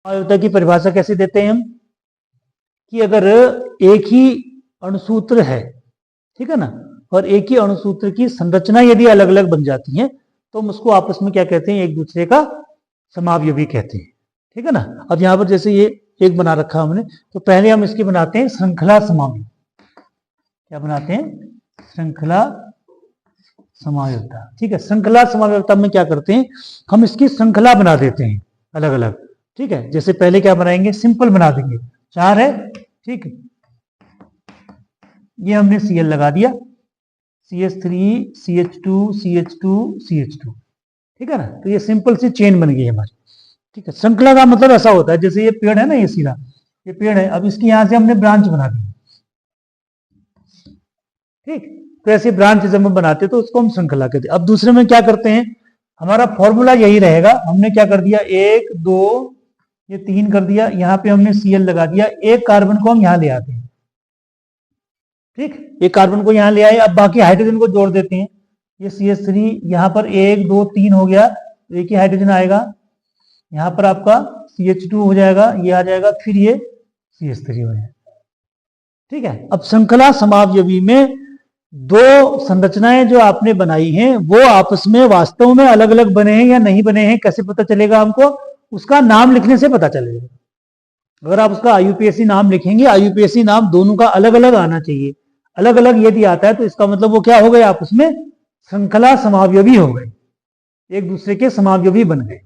समावयवता की परिभाषा कैसे देते हैं हम, कि अगर एक ही अणुसूत्र है, ठीक है ना, और एक ही अणुसूत्र की संरचना यदि अलग अलग बन जाती है तो हम उसको आपस में क्या कहते हैं, एक दूसरे का समावयवी कहते हैं, ठीक है ना। अब यहां पर जैसे ये एक बना रखा हमने, तो पहले हम इसकी बनाते हैं श्रृंखला समावयवी। क्या बनाते हैं, श्रृंखला समावयवता, ठीक है। श्रृंखला समावयवता में क्या करते हैं, हम इसकी श्रृंखला बना देते हैं अलग अलग, ठीक है। जैसे पहले क्या बनाएंगे, सिंपल बना देंगे, 4 है, ठीक है, ये हमने Cl लगा दिया, CH3 CH2 CH2 CH2, ठीक है ना। तो ये सिंपल सी चेन बन गई हमारी, ठीक है। श्रृंखला का मतलब ऐसा होता है, जैसे ये पेड़ है ना, ये सीधा ये पेड़ है, अब इसकी यहां से हमने ब्रांच बना दी, ठीक। तो ऐसे ब्रांच जब हम बनाते तो उसको हम श्रृंखला कहते हैं। अब दूसरे में क्या करते हैं, हमारा फॉर्मूला यही रहेगा, हमने क्या कर दिया, 1 2 ये 3 कर दिया, यहां पे हमने Cl लगा दिया, एक कार्बन को हम यहां ले आते हैं, ठीक, एक कार्बन को यहां ले आए, अब बाकी हाइड्रोजन को जोड़ देते हैं, ये CH3 यहां पर 1 2 3 हो गया, तो एक ही हाइड्रोजन आएगा, यहां पर आपका CH2 हो जाएगा, ये आ जाएगा, फिर ये CH3 हो जाएगा, ठीक है। अब श्रृंखला समावयवी में दो संरचनाएं जो आपने बनाई हैं वो आपस में वास्तव में अलग अलग बने हैं या नहीं बने हैं, कैसे पता चलेगा हमको, उसका नाम लिखने से पता चलेगा। अगर आप उसका IUPAC नाम लिखेंगे, IUPAC नाम दोनों का अलग अलग आना चाहिए, अलग अलग यदि आता है तो इसका मतलब वो क्या हो गए, आपस में श्रृंखला समावयवी हो गए, एक दूसरे के समावयवी बन गए,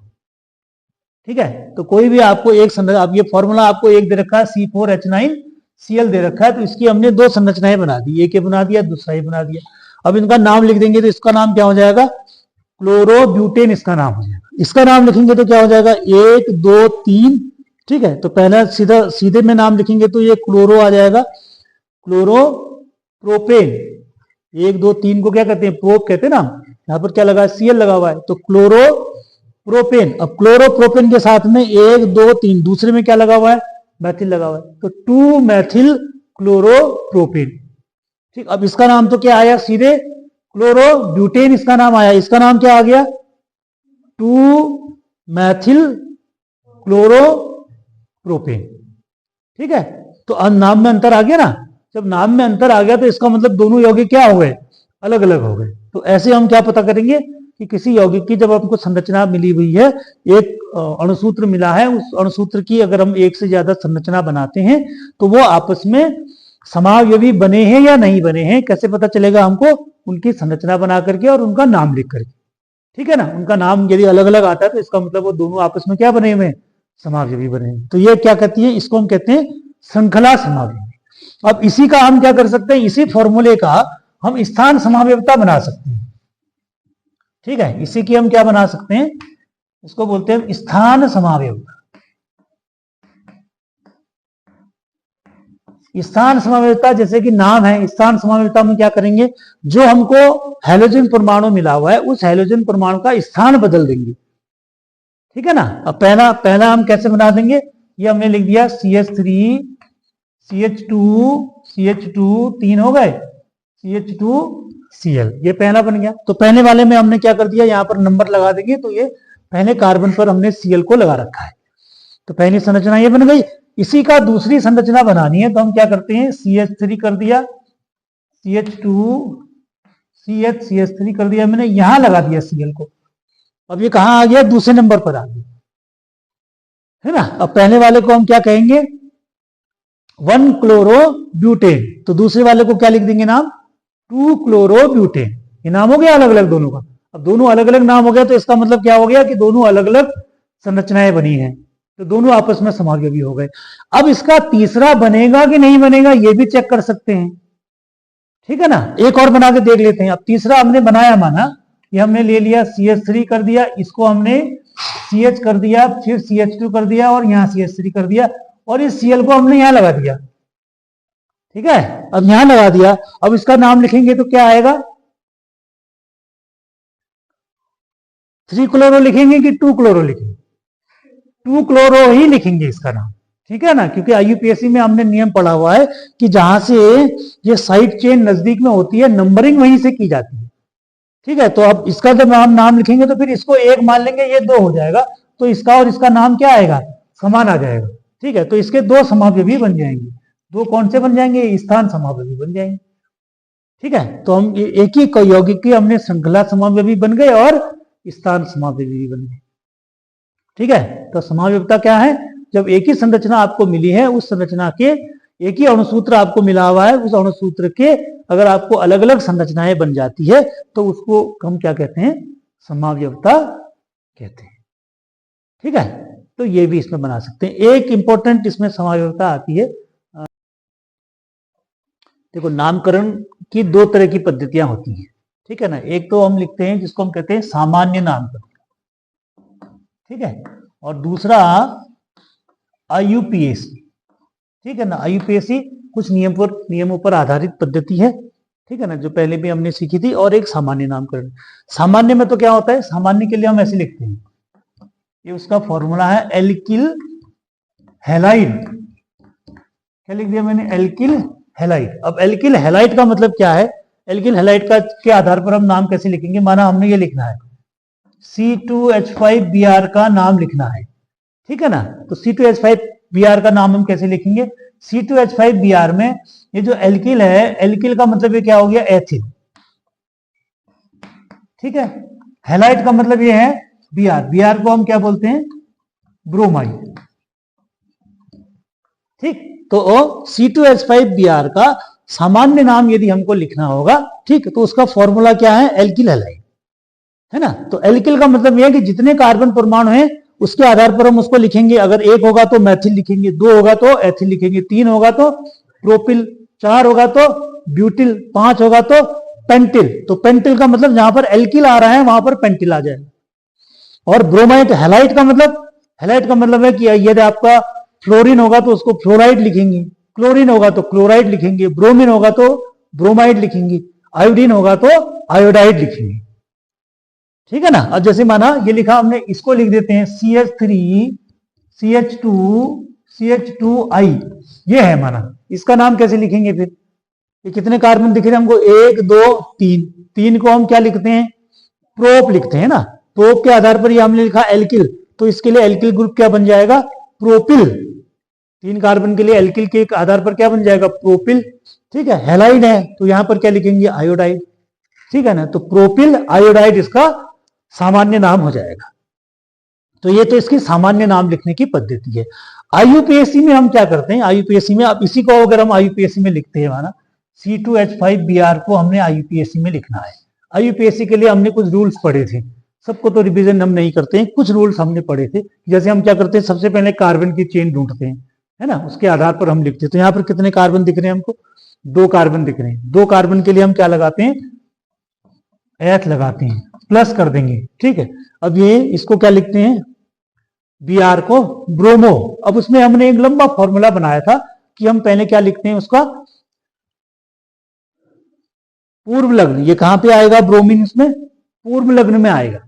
ठीक है। तो कोई भी आपको एक अब ये फॉर्मूला आपको एक दे रखा है C4H9Cl दे रखा है, तो इसकी हमने दो संरचनाएं बना दी, एक ये बना दिया, दूसरा ये बना दिया। अब इनका नाम लिख देंगे तो इसका नाम क्या हो जाएगा, क्लोरोब्यूटेन इसका नाम हो जाएगा। इसका नाम लिखेंगे तो क्या हो जाएगा, 1 2 3, ठीक है। तो पहला सीधे में नाम लिखेंगे तो ये क्लोरो आ जाएगा, क्लोरोप्रोपेन, 1 2 3 को क्या कहते हैं, प्रोप कहते हैं ना, यहाँ पर क्या लगा है, Cl लगा हुआ है, तो क्लोरोप्रोपेन। अब क्लोरोप्रोपेन के साथ में 1 2 3 दूसरे में क्या लगा हुआ है, मैथिल लगा हुआ है, तो 2 मैथिल क्लोरोप्रोपेन, ठीक। अब इसका नाम तो क्या आया, सीधे क्लोरोब्यूटेन इसका नाम आया, इसका नाम क्या आ गया, 2 मैथिल क्लोरोप्रोपेन, ठीक है। तो अब नाम में अंतर आ गया ना, जब नाम में अंतर आ गया तो इसका मतलब दोनों यौगिक क्या हो गए, अलग अलग हो गए। तो ऐसे हम क्या पता करेंगे कि किसी यौगिक की जब हमको संरचना मिली हुई है, एक अणुसूत्र मिला है, उस अणुसूत्र की अगर हम एक से ज्यादा संरचना बनाते हैं तो वो आपस में समावयवी बने हैं या नहीं बने हैं, कैसे पता चलेगा हमको, उनकी संरचना बना करके और उनका नाम लिख करके, ठीक है ना। उनका नाम यदि अलग अलग आता है तो इसका मतलब वो दोनों आपस में क्या बने हुए हैं, समावयवी बने हैं। तो ये क्या कहती है, इसको हम कहते हैं श्रृंखला समावयवी। अब इसी का हम क्या कर सकते हैं, इसी फॉर्मूले का हम स्थान समावयवता बना सकते हैं, ठीक है। इसी की हम क्या बना सकते हैं, इसको बोलते हैं स्थान समावयवता। स्थान समावयवता जैसे कि नाम है, स्थान समावयवता में क्या करेंगे, जो हमको हैलोजन परमाणु मिला हुआ है उस हैलोजन परमाणु का स्थान बदल देंगे, ठीक है ना। अब पहला हम कैसे बना देंगे, ये हमने लिख दिया CH3 CH2 CH2 3 हो गए, CH2Cl, ये पहला बन गया। तो पहले वाले में हमने क्या कर दिया, यहां पर नंबर लगा देंगे, तो ये पहले कार्बन पर हमने Cl को लगा रखा है, तो पहली संरचना ये बन गई। इसी का दूसरी संरचना बनानी है तो हम क्या करते हैं, CH3 कर दिया, CH2 CH3 कर दिया, मैंने यहां लगा दिया Cl को। अब ये कहां आ गया, दूसरे नंबर पर आ गया, है ना। अब पहले वाले को हम क्या कहेंगे, 1 क्लोरोब्यूटेन, तो दूसरे वाले को क्या लिख देंगे नाम, 2 क्लोरोब्यूटेन। ये नाम हो गया अलग अलग दोनों का। अब दोनों अलग अलग नाम हो गया तो इसका मतलब क्या हो गया कि दोनों अलग अलग संरचनाएं बनी हैं, तो दोनों आपस में समावयवी हो गए। अब इसका तीसरा बनेगा कि नहीं बनेगा ये भी चेक कर सकते हैं, ठीक है ना। एक और बना के देख लेते हैं। अब तीसरा हमने बनाया, माना ये हमने ले लिया, CH3 कर दिया, इसको हमने CH कर दिया, फिर CH2 कर दिया और यहां CH3 कर दिया, और इस Cl को हमने यहां लगा दिया, ठीक है। अब यहां लगा दिया, अब इसका नाम लिखेंगे तो क्या आएगा, 3 क्लोरो लिखेंगे कि 2 क्लोरो लिखेंगे, 2 क्लोरो ही लिखेंगे इसका नाम, ठीक है ना। क्योंकि IUPAC में हमने नियम पढ़ा हुआ है कि जहां से ये साइड चेन नजदीक में होती है, नंबरिंग वहीं से की जाती है, ठीक है। तो अब इसका जब हम नाम लिखेंगे तो फिर इसको 1 मान लेंगे, ये 2 हो जाएगा, तो इसका और इसका नाम क्या आएगा, समान आ जाएगा। ठीक है, तो इसके दो समावयवी बन जाएंगे। दो कौन से बन जाएंगे? स्थान समावयवी बन जाएंगे। ठीक है, तो हम एक ही यौगिक की हमने श्रृंखला समावयवी बन गए और स्थान समावयवी भी बन गए। ठीक है, तो समावयवता क्या है? जब एक ही संरचना आपको मिली है, उस संरचना के एक ही अणुसूत्र आपको मिला हुआ है, उस अणुसूत्र के अगर आपको अलग अलग संरचनाएं बन जाती है तो उसको हम क्या कहते हैं? समावयवता कहते हैं। ठीक है, तो ये भी इसमें बना सकते हैं। एक इंपॉर्टेंट इसमें समावयवता आती है, देखो नामकरण की दो तरह की पद्धतियां होती हैं। ठीक है ना, एक तो हम लिखते हैं जिसको हम कहते हैं सामान्य नामकरण। ठीक है, और दूसरा आईयूपीएसी। ठीक है ना, आईयूपीएसी कुछ नियमों पर आधारित पद्धति है। ठीक है ना, जो पहले भी हमने सीखी थी। और एक सामान्य नामकरण। सामान्य में तो क्या होता है? सामान्य के लिए हम ऐसे लिखते हैं, ये उसका फॉर्मूला है एल्किल हैलाइड। क्या लिख दिया मैंने? Alkyl halide. अब एल्किल हैलाइड का मतलब क्या है? एल्किल हैलाइड का के आधार पर हम नाम कैसे लिखेंगे? माना हमने ये लिखना है C2H5Br का नाम लिखना है। ठीक है ना, तो C2H5Br का नाम हम कैसे लिखेंगे? C2H5Br में ये जो एल्किल है, एल्किल का मतलब ये क्या हो गया? एथिल। ठीक है, हैलाइड का मतलब ये है Br। Br को हम क्या बोलते हैं? ब्रोमाइड। ठीक, तो C2H5Br का सामान्य नाम यदि हमको लिखना होगा, ठीक, तो उसका फॉर्मूला क्या है? एल्किल हैलाइड, है ना। तो एल्किल का मतलब यह है कि जितने कार्बन परमाणु हैं उसके आधार पर हम उसको लिखेंगे। अगर एक होगा तो मैथिल लिखेंगे, दो होगा तो एथिल लिखेंगे, तीन होगा तो प्रोपिल, चार होगा तो ब्यूटिल, पांच होगा तो पेंटिल। तो पेंटिल का मतलब जहां पर एल्किल आ रहा है वहां पर पेंटिल आ जाएगा। और ब्रोमाइड हैलाइड का मतलब है कि यदि आपका फ्लोरीन होगा तो उसको फ्लोराइड लिखेंगे, क्लोरीन होगा तो क्लोराइड लिखेंगे, ब्रोमीन होगा तो ब्रोमाइड लिखेंगे, आयोडीन होगा तो आयोडाइड लिखेंगे। ठीक है ना। अब जैसे माना ये लिखा हमने, इसको लिख देते हैं CH3CH2CH2I, ये है माना। इसका नाम कैसे लिखेंगे फिर? ये कितने कार्बन दिख रहे हैं हमको? एक, दो, तीन। तीन को हम क्या लिखते हैं? प्रोप लिखते हैं ना। प्रोप के आधार पर ये हमने लिखा एल्किल, तो इसके लिए एल्किल ग्रुप क्या बन जाएगा? प्रोपिल। तीन कार्बन के लिए एल्किल के आधार पर क्या बन जाएगा? प्रोपिल। ठीक है, हैलाइड है तो यहां पर क्या लिखेंगे? आयोडाइड। ठीक है ना, तो प्रोपिल आयोडाइड इसका सामान्य नाम हो जाएगा। तो ये तो इसकी सामान्य नाम लिखने की पद्धति है। आईयूपीएसी में हम क्या करते हैं? आईयूपीएसी में अब इसी को अगर हम आईयूपीएसी में लिखते हैं, माना C2H5Br को हमने आईयूपीएसी में लिखना है। आईयूपीएसी के लिए हमने कुछ रूल्स पढ़े थे, सबको तो रिवीजन हम नहीं करते हैं, कुछ रूल्स हमने पढ़े थे। जैसे हम क्या करते हैं? सबसे पहले कार्बन की चेन ढूंढते हैं, है ना, उसके आधार पर हम लिखते हैं। तो यहाँ पर कितने कार्बन दिख रहे हैं हमको? दो कार्बन दिख रहे हैं। दो कार्बन के लिए हम क्या लगाते हैं? एथ लगाते हैं, प्लस कर देंगे। ठीक है, अब ये इसको क्या लिखते हैं? Br को ब्रोमो। अब उसमें हमने एक लंबा फॉर्मूला बनाया था कि हम पहले क्या लिखते हैं? उसका पूर्व लग्न। ये कहां पे आएगा? ब्रोमीन इसमें पूर्व लग्न में आएगा।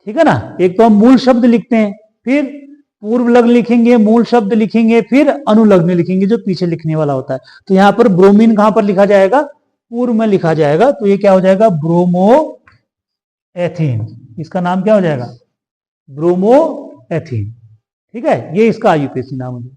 ठीक है ना, एक तो हम मूल शब्द लिखते हैं, फिर पूर्व लग्न लिखेंगे, मूल शब्द लिखेंगे, फिर अनुलग्न लिखेंगे जो पीछे लिखने वाला होता है। तो यहां पर ब्रोमीन कहां पर लिखा जाएगा? पूर्व में लिखा जाएगा। तो ये क्या हो जाएगा? Bromo ethene. इसका नाम क्या हो जाएगा? Bromo ethene. ठीक है, ये इसका आईयूपीएसी नाम हो जाएगा,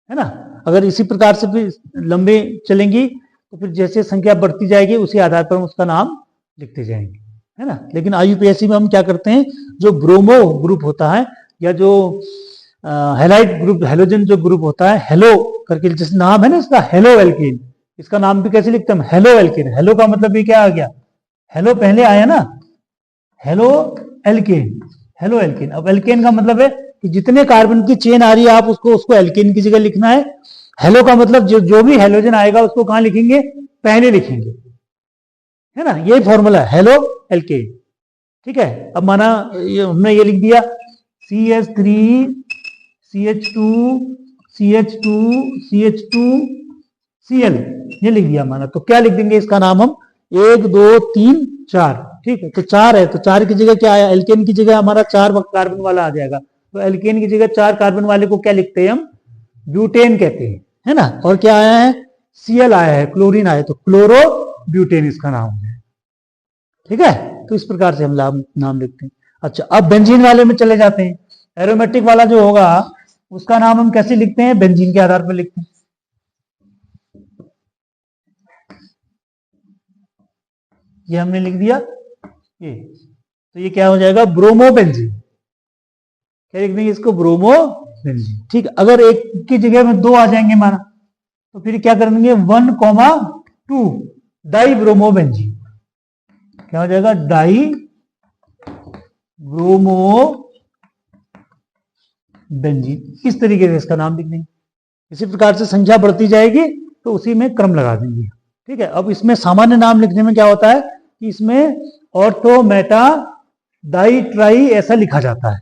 है ना। अगर इसी प्रकार से फिर लंबे चलेंगी तो फिर जैसे संख्या बढ़ती जाएगी उसी आधार पर हम उसका नाम लिखते जाएंगे, है ना। लेकिन आईयूपीएसी में हम क्या करते हैं? जो ब्रोमो ग्रुप होता है या जो हैलाइड ग्रुप, हेलोजन जो ग्रुप होता है, हेलो करके जिस नाम है ना इसका, हेलो एल्केन, इसका नाम भी कैसे लिखते हैं? Halo alkane. हेलो का मतलब ये क्या आ गया? हेलो पहले आया ना, हेलो एल्केन, हेलो एल्केन। अब एल्केन का मतलब है कि जितने कार्बन की चेन आ रही है आप उसको एल्केन की जगह लिखना है। हेलो का मतलब जो भी हेलोजन आएगा उसको कहां लिखेंगे? पहले लिखेंगे, है ना। ये फॉर्मूला है हेलो एल्केन। ठीक है, अब माना हमने ये लिख दिया CH3CH2CH2CH2Cl, ये लिख दिया माना। तो क्या लिख देंगे इसका नाम हम? 1 2 3 4। ठीक है, तो 4 है, तो 4 की जगह क्या आया? एल्केन की जगह हमारा 4 कार्बन वाला आ जाएगा। तो एल्केन की जगह 4 कार्बन वाले को क्या लिखते हैं हम? ब्यूटेन कहते हैं, है ना। और क्या आया है? Cl आया है, क्लोरीन आया, तो क्लोरो ब्यूटेन इसका नाम है। ठीक है, तो इस प्रकार से हम नाम लिखते हैं। अच्छा, अब बेंजीन वाले में चले जाते हैं। एरोमेटिक वाला जो होगा उसका नाम हम कैसे लिखते हैं? बेंजीन के आधार पर लिखते हैं। ये हमने लिख दिया ये, तो ये क्या हो जाएगा? ब्रोमोबेंजीन। क्या लिख देंगे इसको? ब्रोमोबेंजीन। ठीक है, अगर एक की जगह में दो आ जाएंगे माना, तो फिर क्या कर देंगे? 1,2 डाई ब्रोमोबेंजीन। क्या हो जाएगा? Dibromobenzene. इस तरीके से इसका नाम लिख देंगे। इसी प्रकार से संख्या बढ़ती जाएगी तो उसी में क्रम लगा देंगे। ठीक है, अब इसमें सामान्य नाम लिखने में क्या होता है कि इसमें ऑर्थो, मेटा, डाई, ट्राई ऐसा लिखा जाता है।